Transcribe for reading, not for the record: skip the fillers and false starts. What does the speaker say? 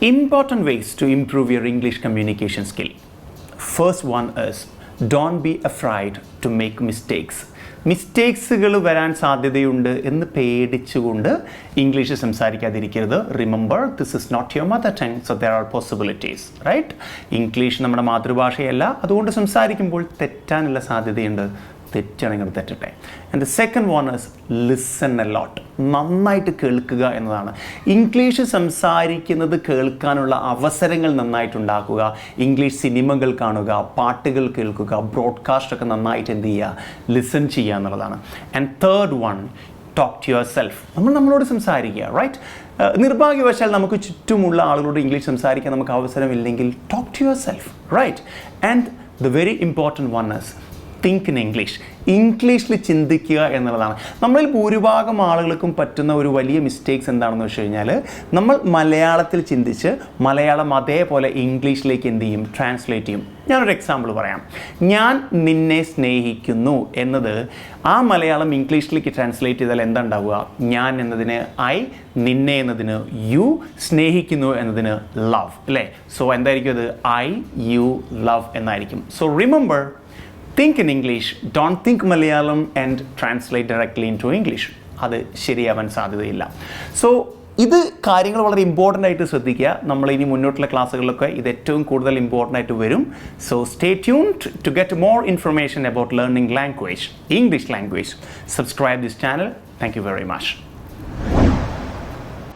Important ways to improve your English communication skill. First one is, don't be afraid to make mistakes. മിസ്റ്റേക്സുകൾ വരാൻ സാധ്യതയുണ്ട് എന്ന് പേടിച്ചുകൊണ്ട് English സംസാരിക്കാതിരിക്കരുത്. Remember, this is not your mother tongue, so there are possibilities, right? English നമ്മുടെ മാതൃഭാഷയല്ല, അതുകൊണ്ട് സംസാരിക്കുമ്പോൾ തെറ്റാനുള്ള സാധ്യതയുണ്ട്. തെറ്റാണെങ്കിൽ തെറ്റട്ടെ. And the second one is listen a lot. നന്നായിട്ട് കേൾക്കുക എന്നതാണ്. ഇംഗ്ലീഷ് സംസാരിക്കുന്നത് കേൾക്കാനുള്ള അവസരങ്ങൾ നന്നായിട്ടുണ്ടാക്കുക. ഇംഗ്ലീഷ് സിനിമകൾ കാണുക, പാട്ടുകൾ കേൾക്കുക, ബ്രോഡ്കാസ്റ്റൊക്കെ നന്നായിട്ട് എന്ത് ചെയ്യുക, ലിസൺ ചെയ്യുക എന്നുള്ളതാണ്. And third one, talk to yourself. നമ്മളോട് സംസാരിക്കുക, റൈറ്റ്? നിർഭാഗ്യവശാൽ നമുക്ക് ചുറ്റുമുള്ള ആളുകളോട് ഇംഗ്ലീഷ് സംസാരിക്കാൻ നമുക്ക് അവസരമില്ലെങ്കിൽ talk to yourself, right? And the very important one is think in English. ഇംഗ്ലീഷിൽ ചിന്തിക്കുക എന്നുള്ളതാണ്. നമ്മളിൽ ഭൂരിഭാഗം ആളുകൾക്കും പറ്റുന്ന ഒരു വലിയ മിസ്റ്റേക്സ് എന്താണെന്ന് വെച്ച് കഴിഞ്ഞാൽ, നമ്മൾ മലയാളത്തിൽ ചിന്തിച്ച് മലയാളം അതേപോലെ ഇംഗ്ലീഷിലേക്ക് എന്ത് ചെയ്യും, ട്രാൻസ്ലേറ്റ് ചെയ്യും. ഞാനൊരു എക്സാമ്പിൾ പറയാം. ഞാൻ നിന്നെ സ്നേഹിക്കുന്നു എന്നത് ആ മലയാളം ഇംഗ്ലീഷിലേക്ക് ട്രാൻസ്ലേറ്റ് ചെയ്താൽ എന്താ ഉണ്ടാവുക? ഞാൻ എന്നതിന് ഐ, നിന്നെ എന്നതിന് യു, സ്നേഹിക്കുന്നു എന്നതിന് ലവ്, അല്ലേ? സോ എന്തായിരിക്കും അത്? ഐ യു ലവ് എന്നായിരിക്കും. So remember, think in English, don't think Malayalam and translate directly into English. അത് ശരിയാവാൻ സാധ്യതയില്ല. സോ ഇത് കാര്യങ്ങൾ വളരെ ഇമ്പോർട്ടൻ്റ് ആയിട്ട് ശ്രദ്ധിക്കുക. നമ്മൾ ഇനി മുന്നോട്ടുള്ള ക്ലാസ്സുകളിലൊക്കെ ഇത് ഏറ്റവും കൂടുതൽ ഇമ്പോർട്ടൻ്റ് ആയിട്ട് വരും. So stay tuned to get more information about learning language, English language. Subscribe this channel. Thank you very much.